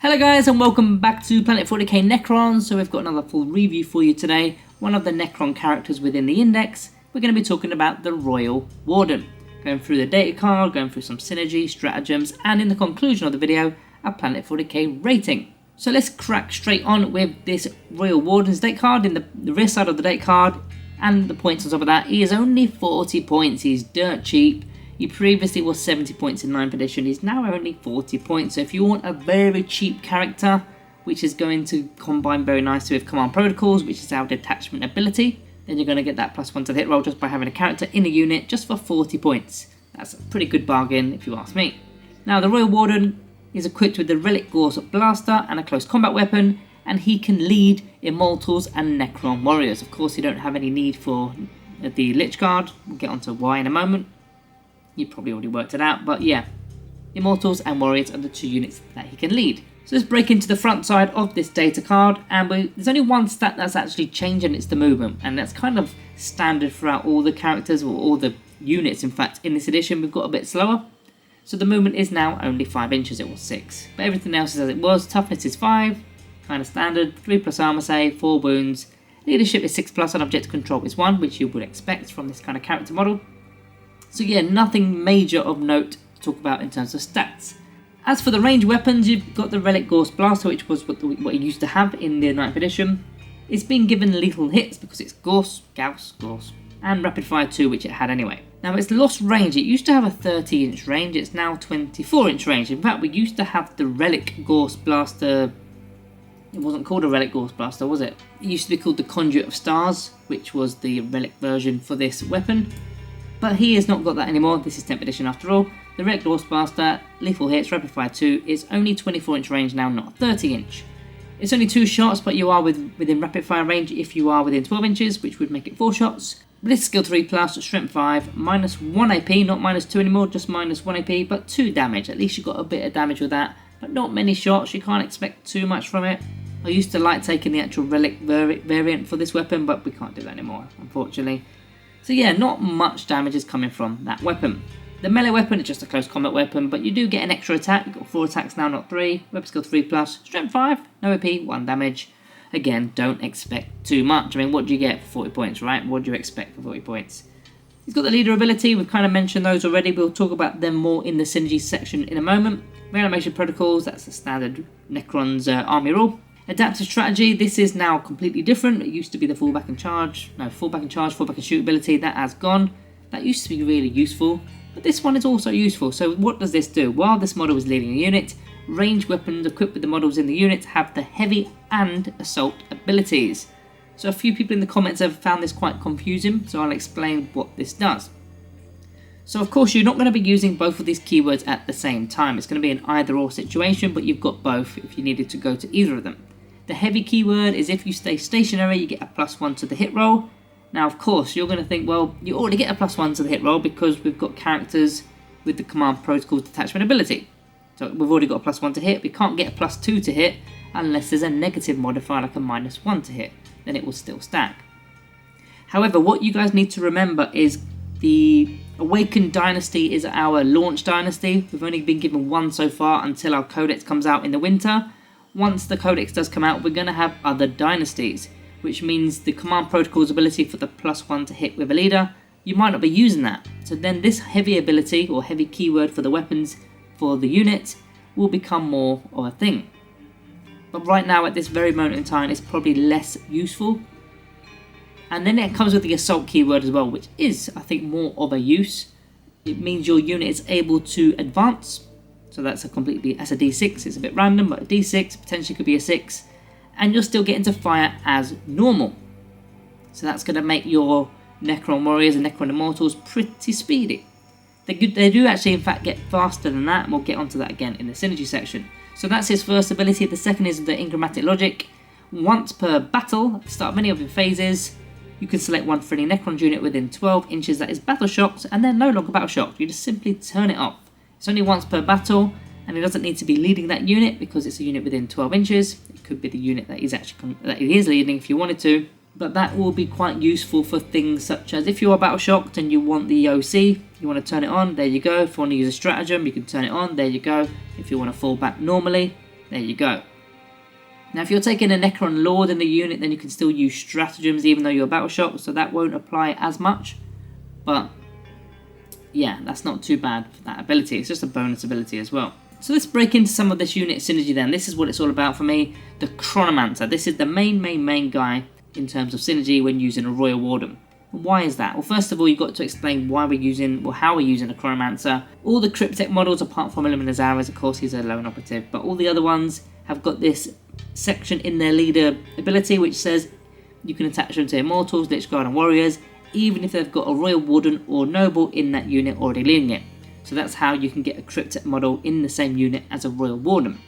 Hello guys and welcome back to Planet 40k Necrons. So we've got another full review for you today. One of the Necron characters within the index. We're going to be talking about the Royal Warden. Going through the data card, going through some synergy, stratagems, and in the conclusion of the video, a Planet 40k rating. So let's crack straight on with this Royal Warden's date card. In the rear side of the date card and the points on top of that, he is only 40 points. He's dirt cheap. He previously was 70 points in 9th edition, he's now only 40 points. So if you want a very cheap character, which is going to combine very nicely with Command Protocols, which is our detachment ability, then you're going to get that +1 to the hit roll just by having a character in a unit just for 40 points. That's a pretty good bargain if you ask me. Now the Royal Warden is equipped with the Relic Gorse Blaster and a close combat weapon, and he can lead Immortals and Necron Warriors. Of course you don't have any need for the Lich Guard, we'll get onto why in a moment. You probably already worked it out, but yeah, Immortals and Warriors are the two units that he can lead. So let's break into the front side of this data card, and there's only one stat that's actually changed, and it's the movement, and that's kind of standard throughout all the characters, or all the units in fact. In this edition we've got a bit slower, so the movement is now only 5 inches, it was 6, but everything else is as it was. Toughness is 5, kind of standard, 3+ armor save, 4 wounds, leadership is 6+, and objective control is 1, which you would expect from this kind of character model. So yeah, nothing major of note to talk about in terms of stats. As for the range weapons, you've got the Relic Gorse Blaster, which was what you used to have in the 9th edition. It's been given lethal hits because it's Gorse, and Rapid Fire 2, which it had anyway. Now it's lost range. It used to have a 30-inch range, it's now 24-inch range. In fact, we used to have the Relic Gorse Blaster. It wasn't called a Relic Gorse Blaster, was it? It used to be called the Conduit of Stars, which was the relic version for this weapon. But he has not got that anymore. This is 10th edition after all. The Relic Gorse Blaster, lethal hits, rapid fire 2, is only 24-inch range now, not 30-inch. It's only 2 shots, but you are within rapid fire range if you are within 12 inches, which would make it 4 shots. Bliss skill 3+, strength 5, -1 AP, not -2 anymore, just -1 AP, but 2 damage. At least you got a bit of damage with that, but not many shots. You can't expect too much from it. I used to like taking the actual relic variant for this weapon, but we can't do that anymore, unfortunately. So yeah, not much damage is coming from that weapon. The melee weapon is just a close combat weapon, but you do get an extra attack. You've got 4 attacks now, not 3. Weapon skill 3+, strength 5, no AP, 1 damage. Again, don't expect too much. I mean, what do you get for 40 points, right? What do you expect for 40 points? He's got the leader ability. We've kind of mentioned those already. We'll talk about them more in the synergy section in a moment. Reanimation protocols, that's the standard Necrons army rule. Adaptive strategy, this is now completely different. It used to be the fallback and charge, fallback and shoot ability, that has gone. That used to be really useful, but this one is also useful. So what does this do? While this model is leading a unit, ranged weapons equipped with the models in the unit have the heavy and assault abilities. So a few people in the comments have found this quite confusing, so I'll explain what this does. So of course you're not going to be using both of these keywords at the same time. It's going to be an either or situation, but you've got both if you needed to go to either of them. The heavy keyword is if you stay stationary, you get a +1 to the hit roll. Now, of course, you're going to think, well, you already get a +1 to the hit roll because we've got characters with the Command Protocols detachment ability. So we've already got a +1 to hit. We can't get a +2 to hit unless there's a negative modifier like a -1 to hit. Then it will still stack. However, what you guys need to remember is the Awakened Dynasty is our launch dynasty. We've only been given 1 so far until our Codex comes out in the winter. Once the Codex does come out, we're going to have other dynasties, which means the Command Protocol's ability for the +1 to hit with a leader, you might not be using that. So then this heavy ability, or heavy keyword for the weapons for the unit, will become more of a thing. But right now, at this very moment in time, it's probably less useful. And then it comes with the assault keyword as well, which is, I think, more of a use. It means your unit is able to advance. So that's a D6, it's a bit random, but a D6 potentially could be a 6, and you're still getting to fire as normal. So that's going to make your Necron Warriors and Necron Immortals pretty speedy. They do actually in fact get faster than that, and we'll get onto that again in the synergy section. So that's his first ability. The second is the Ingrammatic Logic. Once per battle, at the start of many of your phases, you can select one friendly Necron unit within 12 inches that is battle shocked, and they're no longer battle shocked. You just simply turn it off. It's only once per battle, and it doesn't need to be leading that unit because it's a unit within 12 inches. It could be the unit that he is leading if you wanted to, but that will be quite useful for things such as if you are battle shocked and you want the OC, you want to turn it on, there you go. If you want to use a stratagem, you can turn it on, there you go. If you want to fall back normally, There you go. Now if you're taking a Necron Lord in the unit, then you can still use stratagems even though you're battle shock, so that won't apply as much. But yeah, that's not too bad for that ability. It's just a bonus ability as well. So let's break into some of this unit synergy then. This is what it's all about for me. The Chronomancer. This is the main guy in terms of synergy when using a Royal Warden. Why is that? Well, first of all, you've got to explain why we're using, or how we're using a Chronomancer. All the Cryptek models, apart from Eliminazaris, of course, he's a lone operative, but all the other ones have got this section in their leader ability which says you can attach them to Immortals, Lich Guard, and Warriors, even if they've got a Royal Warden or Noble in that unit already leading it. So that's how you can get a Cryptek model in the same unit as a Royal Warden.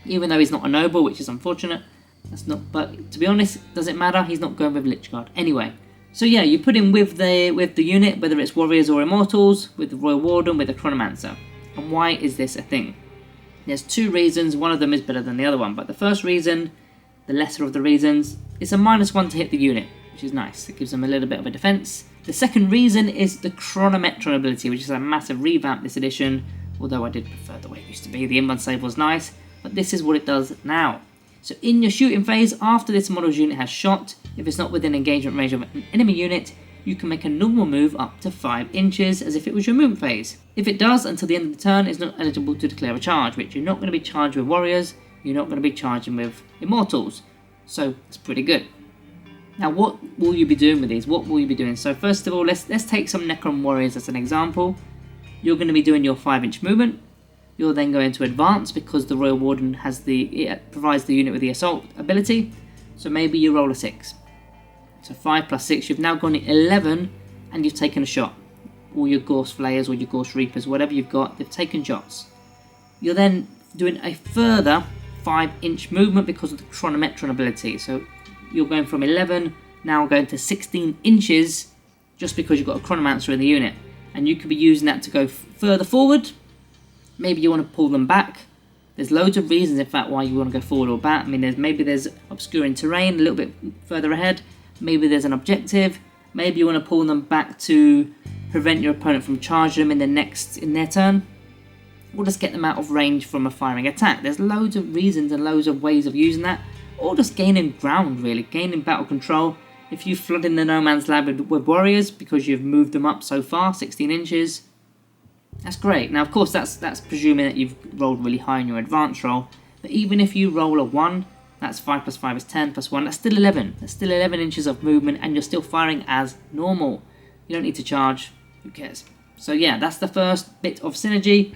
Even though he's not a Noble, which is unfortunate. That's not, but to be honest, does it matter? He's not going with Lich Guard anyway. So yeah, you put him with the unit, whether it's Warriors or Immortals, with the Royal Warden, with the Chronomancer. And why is this a thing? There's two reasons. One of them is better than the other one, but the first reason, the lesser of the reasons, it's a -1 to hit the unit, which is nice. It gives them a little bit of a defense. The second reason is the Chronometron ability, which is a massive revamp this edition, although I did prefer the way it used to be. The inbound save was nice, but this is what it does now. So in your shooting phase, after this model's unit has shot, if it's not within engagement range of an enemy unit, you can make a normal move up to 5 inches as if it was your movement phase. If it does, until the end of the turn, it's not eligible to declare a charge, which you're not going to be charged with Warriors, you're not going to be charging with Immortals. So it's pretty good. Now what will you be doing with these? What will you be doing? So first of all, let's take some Necron Warriors as an example. You're going to be doing your 5-inch movement. You're then going to advance because the Royal Warden has it provides the unit with the assault ability. So maybe you roll a 6. So 5 plus 6, you've now gone at 11 and you've taken a shot. All your Gorse Flayers or your Gorse Reapers, whatever you've got, they've taken shots. You're then doing a further 5-inch movement because of the Chronometron ability. So you're going from 11, now going to 16 inches just because you've got a Chronomancer in the unit. And you could be using that to go further forward. Maybe you want to pull them back. There's loads of reasons, in fact, why you want to go forward or back. I mean, maybe there's obscuring terrain a little bit further ahead. Maybe there's an objective. Maybe you want to pull them back to prevent your opponent from charging them in their turn. Or just get them out of range from a firing attack. There's loads of reasons and loads of ways of using that. Or just gaining ground, really. Gaining battle control. If you flood in the No Man's Land with Warriors because you've moved them up so far, 16 inches, that's great. Now, of course, that's presuming that you've rolled really high in your advance roll. But even if you roll a 1, that's 5 plus 5 is 10 plus 1, that's still 11. That's still 11 inches of movement and you're still firing as normal. You don't need to charge. Who cares? So yeah, that's the first bit of synergy.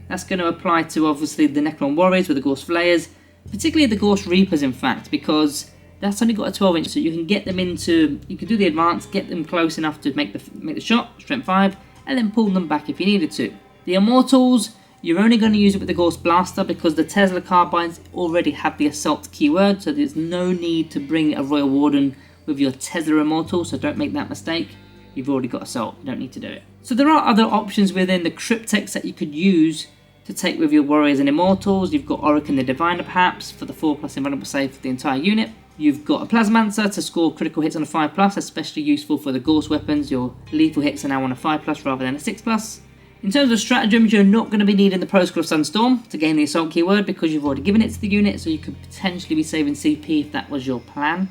That's going to apply to, obviously, the Necron Warriors with the Gorse Flayers. Particularly the Gorse Reapers, in fact, because that's only got a 12 inch. So you can get them into, you can do the advance, get them close enough to make the shot, strength 5, and then pull them back if you needed to. The Immortals, you're only going to use it with the Gorse Blaster because the Tesla Carbines already have the Assault keyword, so there's no need to bring a Royal Warden with your Tesla Immortal, so don't make that mistake. You've already got Assault, you don't need to do it. So there are other options within the Crypteks that you could use to take with your Warriors and Immortals. You've got Orokin the Diviner, perhaps, for the 4+ invulnerable save for the entire unit. You've got a Plasmancer to score critical hits on a 5+, especially useful for the Gorse weapons. Your lethal hits are now on a 5+ rather than a 6+. In terms of stratagems, you're not going to be needing the Protocol of Sunstorm to gain the Assault keyword because you've already given it to the unit, so you could potentially be saving CP if that was your plan.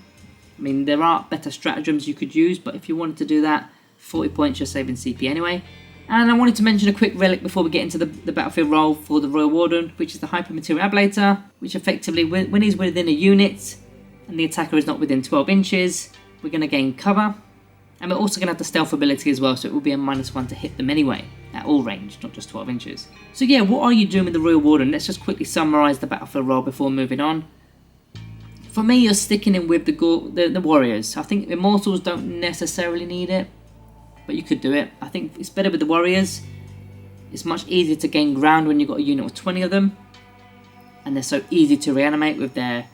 I mean, there are better stratagems you could use, but if you wanted to do that, 40 points you're saving CP anyway. And I wanted to mention a quick relic before we get into the battlefield role for the Royal Warden, which is the Hypermaterial Ablator, which effectively, when he's within a unit and the attacker is not within 12 inches, we're going to gain cover. And we're also going to have the stealth ability as well, so it will be a -1 to hit them anyway, at all range, not just 12 inches. So yeah, what are you doing with the Royal Warden? Let's just quickly summarise the battlefield role before moving on. For me, you're sticking in with the Warriors. I think Immortals don't necessarily need it, but you could do it. I think it's better with the Warriors. It's much easier to gain ground when you've got a unit of 20 of them, and they're so easy to reanimate with their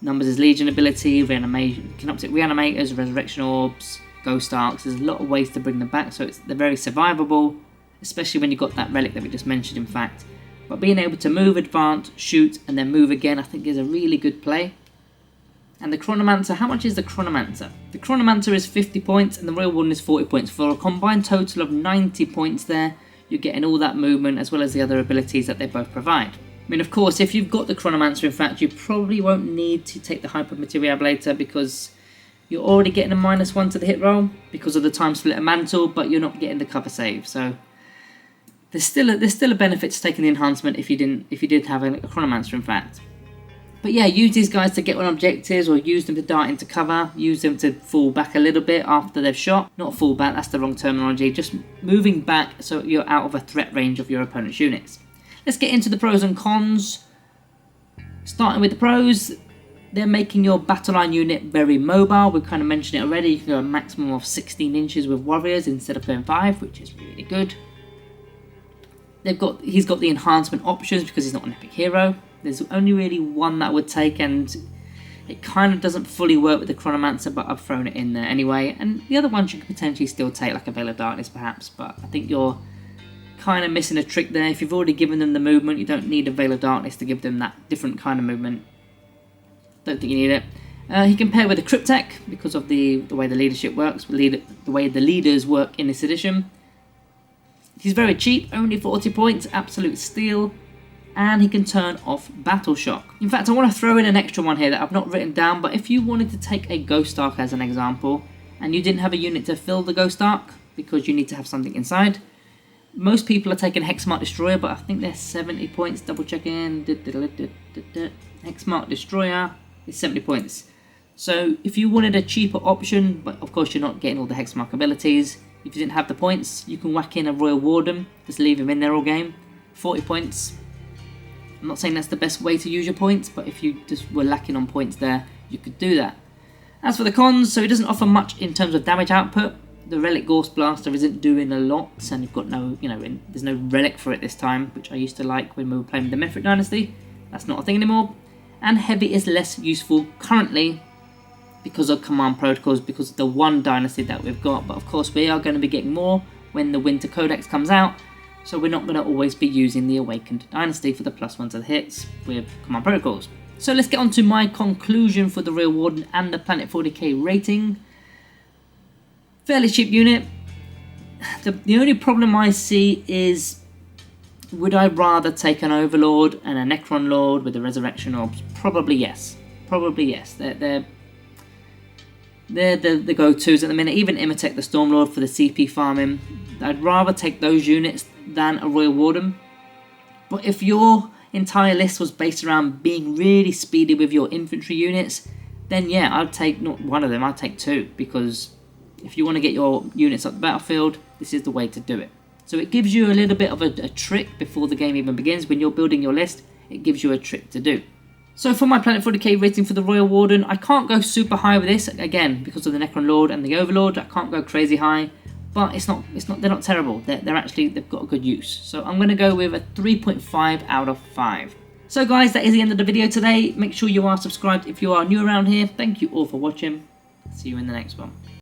Numbers as Legion ability, reanimation, Canoptic Reanimators, Resurrection Orbs, Ghost Arcs. There's a lot of ways to bring them back, so they're very survivable, especially when you've got that relic that we just mentioned, in fact. But being able to move, advance, shoot, and then move again, I think is a really good play. And the Chronomancer, how much is the Chronomancer? The Chronomancer is 50 points and the Royal Warden is 40 points. For a combined total of 90 points there, you're getting all that movement as well as the other abilities that they both provide. I mean, of course, if you've got the Chronomancer, in fact, you probably won't need to take the Hyper Material Ablator because you're already getting a -1 to the hit roll because of the Time Splitter Mantle, but you're not getting the cover save. So there's still a benefit to taking the enhancement if you did have a Chronomancer, in fact. But yeah, use these guys to get on objectives, or use them to dart into cover, use them to fall back a little bit after they've shot. Not fall back, that's the wrong terminology, just moving back so you're out of a threat range of your opponent's units. Let's get into the pros and cons. Starting with the pros, they're making your battle line unit very mobile. We've kind of mentioned it already. You can go a maximum of 16 inches with warriors instead of going 5, which is really good. He's got the enhancement options because he's not an epic hero. There's only really one that I would take, and it kind of doesn't fully work with the Chronomancer, but I've thrown it in there anyway. And the other ones you could potentially still take, like a Veil of Darkness perhaps, but I think you're kind of missing a trick there. If you've already given them the movement, you don't need a Veil of Darkness to give them that different kind of movement. Don't think you need it. He can pair with a Cryptek because of the way the leadership works, the way the leaders work in this edition. He's very cheap, only 40 points, absolute steal. And he can turn off Battle Shock. In fact, I want to throw in an extra one here that I've not written down, but if you wanted to take a Ghost Ark as an example, and you didn't have a unit to fill the Ghost Ark, because you need to have something inside, most people are taking Hexmark Destroyer, but I think they're 70 points, double checking, Hexmark Destroyer is 70 points. So if you wanted a cheaper option, but of course you're not getting all the Hexmark abilities, if you didn't have the points, you can whack in a Royal Warden, just leave him in there all game, 40 points. I'm not saying that's the best way to use your points, but if you just were lacking on points there, you could do that. As for the cons, so it doesn't offer much in terms of damage output. The Relic Ghost Blaster isn't doing a lot, and you've got no, there's no relic for it this time, which I used to like when we were playing the Mithric Dynasty. That's not a thing anymore. And Heavy is less useful currently because of command protocols, because of the one dynasty that we've got. But of course, we are going to be getting more when the Winter Codex comes out. So we're not going to always be using the Awakened Dynasty for the +1 to the hits with Command Protocols. So let's get on to my conclusion for the Royal Warden and the Planet 40k rating. Fairly cheap unit. The only problem I see is, would I rather take an Overlord and a Necron Lord with the Resurrection Orbs? Probably yes. Probably yes. They're the go-tos at the minute. Even Imatech the Stormlord for the CP farming. I'd rather take those units than a Royal Warden. But if your entire list was based around being really speedy with your infantry units, then yeah, I'd take not one of them, I'd take 2, because if you want to get your units up the battlefield, this is the way to do it. So it gives you a little bit of a trick before the game even begins. When you're building your list, it gives you a trick to do. So for my Planet 40k rating for the Royal Warden, I can't go super high with this, again, because of the Necron Lord and the Overlord. I can't go crazy high. But they're not terrible. They've got a good use. So I'm going to go with a 3.5 out of 5. So guys, that is the end of the video today. Make sure you are subscribed if you are new around here. Thank you all for watching. See you in the next one.